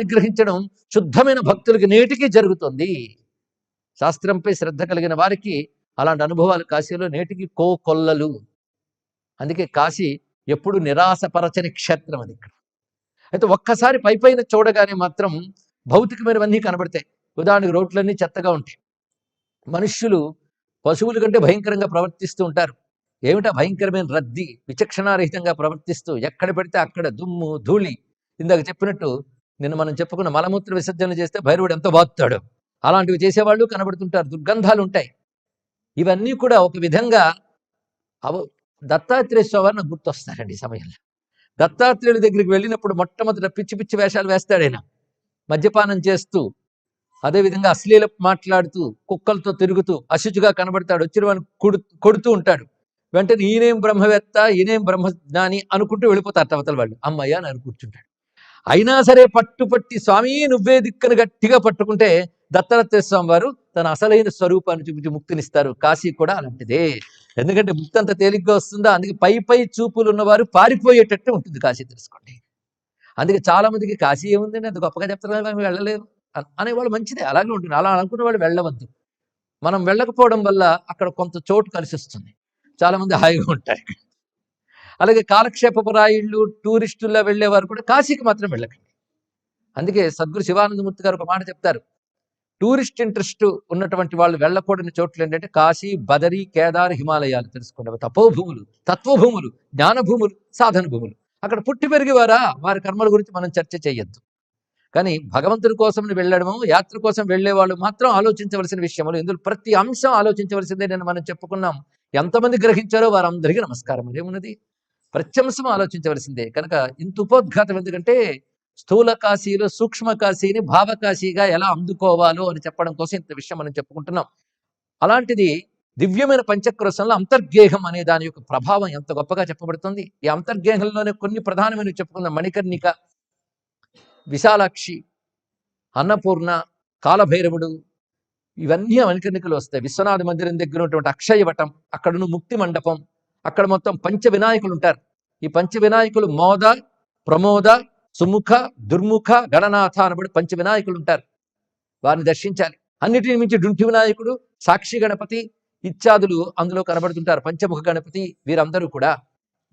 నిగ్రహించడం శుద్ధమైన భక్తులకి నేటికి జరుగుతుంది. శాస్త్రంపై శ్రద్ధ కలిగిన వారికి అలాంటి అనుభవాలు కాశీలో నేటికి కోకొల్లలు. అందుకే కాశీ ఎప్పుడు నిరాశపరచని క్షేత్రం అది. ఇక్కడ అయితే ఒక్కసారి పైపైన చూడగానే మాత్రం భౌతికమైనవన్నీ కనబడతాయి. ఉదాహరణకు రోడ్లన్నీ చెత్తగా ఉంటాయి. మనుష్యులు పశువుల కంటే భయంకరంగా ప్రవర్తిస్తూ ఉంటారు. ఏమిటా భయంకరమైన రద్దీ, విచక్షణారహితంగా ప్రవర్తిస్తూ ఎక్కడ పెడితే అక్కడ దుమ్ము ధూళి. ఇందాక చెప్పినట్టు నిన్న మనం చెప్పుకున్న మలమూత్ర విసర్జన చేస్తే భైరవుడు ఎంతో బాగుతాడు. అలాంటివి చేసేవాళ్ళు కనబడుతుంటారు. దుర్గంధాలు ఉంటాయి. ఇవన్నీ కూడా ఒక విధంగా దత్తాత్రేయ స్వామి నాకు గుర్తొస్తారండి ఈ సమయంలో. దత్తాత్రేయుడి దగ్గరికి వెళ్ళినప్పుడు మొట్టమొదట పిచ్చి పిచ్చి వేషాలు వేస్తాడైనా, మద్యపానం చేస్తూ, అదేవిధంగా అశ్లీల మాట్లాడుతూ, కుక్కలతో తిరుగుతూ, అశుచిగా కనబడతాడు. వచ్చిన వాడిని కొడుతూ ఉంటాడు. వెంటనే ఈయనేం బ్రహ్మవేత్త, ఈయనేం బ్రహ్మజ్ఞాని అనుకుంటూ వెళ్ళిపోతారు అవతల వాళ్ళు. అమ్మయ్య అని కూర్చుంటాడు. అయినా సరే పట్టుపట్టి స్వామి నువ్వే దిక్కను గట్టిగా పట్టుకుంటే దత్తాత్రేయ స్వామి వారు తన అసలైన స్వరూపాన్ని చూపించి ముక్తినిస్తారు. కాశీ కూడా అలాంటిదే. ఎందుకంటే ముక్తి అంత తేలిగ్గా వస్తుందా? అందుకే పై చూపులు ఉన్నవారు పారిపోయేటట్టు ఉంటుంది కాశీ. తెలుసుకోండి. అందుకే చాలా మందికి కాశీ ఏముందండి, అంత గొప్పగా చెప్తున్నారు వెళ్ళలేరు అనేవాళ్ళు. మంచిదే, అలాగే ఉంటుంది. అలా అనుకున్న వాళ్ళు వెళ్ళవద్దు. మనం వెళ్ళకపోవడం వల్ల అక్కడ కొంత చోటు కలిసి వస్తుంది. చాలా మంది హాయిగా ఉంటారు. అలాగే కాలక్షేపపు రాయిళ్ళు, టూరిస్టుల్లో వెళ్ళేవారు కూడా కాశీకి మాత్రం వెళ్ళకండి. అందుకే సద్గురు శివానందమూర్తి గారు ఒక మాట చెప్తారు. టూరిస్ట్ ఇంట్రెస్ట్ ఉన్నటువంటి వాళ్ళు వెళ్ళకూడని చోట్లు ఏంటంటే కాశీ, బదరి, కేదార్, హిమాలయాలు. తెలుసుకునేవి తపోభూములు, తత్వభూములు, జ్ఞానభూములు, సాధన భూములు. అక్కడ పుట్టి పెరిగేవారా, వారి కర్మల గురించి మనం చర్చ చేయొద్దు. కానీ భగవంతుడి కోసం వెళ్ళడము, యాత్ర కోసం వెళ్లే వాళ్ళు మాత్రం ఆలోచించవలసిన విషయములు. ఇందులో ప్రతి అంశం ఆలోచించవలసిందే. నేను మనం చెప్పుకున్నాం. ఎంతమంది గ్రహించారో వారందరికీ నమస్కారం. ఏమున్నది, ప్రతి అంశం ఆలోచించవలసిందే. కనుక ఇంత ఉపోద్ఘాతం ఎందుకంటే స్థూల కాశీలో సూక్ష్మ కాశీని భావకాశీగా ఎలా అందుకోవాలో అని చెప్పడం కోసం ఇంత విషయం మనం చెప్పుకుంటున్నాం. అలాంటిది దివ్యమైన పంచక్రోశంలో అంతర్గేహం అనే దాని యొక్క ప్రభావం ఎంత గొప్పగా చెప్పబడుతుంది. ఈ అంతర్గేహంలోనే కొన్ని ప్రధానమైన చెప్పుకుందాం. మణికర్ణిక, విశాలాక్షి, అన్నపూర్ణ, కాలభైరవుడు, ఇవన్నీ మణికర్ణికలు వస్తాయి. విశ్వనాథ మందిరం దగ్గర ఉన్నటువంటి అక్షయవటం, అక్కడను ముక్తి మండపం, అక్కడ మొత్తం పంచ వినాయకులు ఉంటారు. ఈ పంచ వినాయకులు మోద, ప్రమోద, సుముఖ, దుర్ముఖ, గణనాథ అనబడి పంచ వినాయకులు ఉంటారు. వారిని దర్శించాలి. అన్నిటిని మించి డుంటి వినాయకుడు, సాక్షి గణపతి ఇత్యాదులు అందులో కనబడుతుంటారు. పంచముఖ గణపతి, వీరందరూ కూడా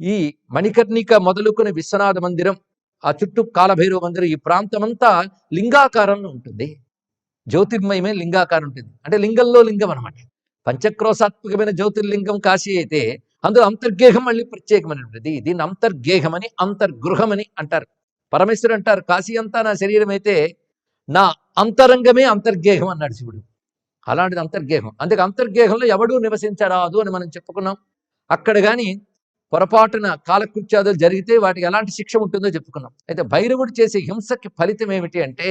ఈ మణికర్ణిక మొదలుకొని విశ్వనాథ మందిరం, ఆ చుట్టూ కాలభైరవ మందిరం, ఈ ప్రాంతమంతా లింగాకారంలో ఉంటుంది. జ్యోతిర్మయమే లింగాకారం ఉంటుంది. అంటే లింగంలో లింగం అనమాట. పంచక్రోశాత్మకమైన జ్యోతిర్లింగం కాశీ అయితే అందులో అంతర్గేహం మళ్ళీ ప్రత్యేకమైనటువంటిది. దీన్ని అంతర్గేహమని, అంతర్గృహమని అంటారు. పరమేశ్వరుడు అంటారు, కాశీ అంతా నా శరీరం అయితే నా అంతరంగమే అంతర్గేహం అన్నాడు శివుడు. అలాంటిది అంతర్గేహం. అందుకే అంతర్గేహంలో ఎవడూ నివసించరాదు అని మనం చెప్పుకున్నాం. అక్కడ కానీ పొరపాటున కాలకృత్యాదులు జరిగితే వాటికి ఎలాంటి శిక్ష ఉంటుందో చెప్పుకున్నాం. అయితే భైరవుడు చేసే హింసకి ఫలితం ఏమిటి అంటే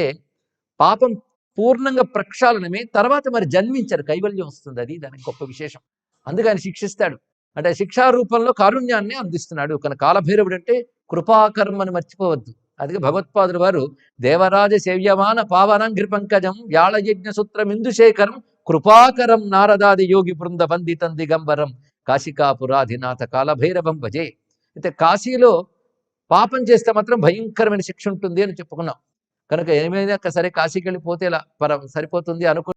పాపం పూర్ణంగా ప్రక్షాళనమే. తర్వాత మరి జన్మించారు, కైవల్యం వస్తుంది. అది దానికి గొప్ప విశేషం. అందుకే ఆయన శిక్షిస్తాడు. అంటే శిక్షారూపంలో కారుణ్యాన్ని అందిస్తున్నాడు. కనుక కాలభైరవుడు అంటే కృపాకర్మని మర్చిపోవద్దు. అందుకే భగవత్పాదుల వారు దేవరాజ సేవ్యమాన పావనాంఘ్రి పంకజం వ్యాళయజ్ఞ సూత్రం ఇందుశేఖరం కృపాకరం నారదాది యోగి బృంద వందితం దిగంబరం కాశికాపురాధినాథ కాలభైరవం భజే. అయితే కాశీలో పాపం చేస్తే మాత్రం భయంకరమైన శిక్ష ఉంటుంది అని చెప్పుకున్నాం. కనుక ఏమైనా సరే కాశీకి వెళ్ళిపోతే ఇలా సరిపోతుంది అనుకో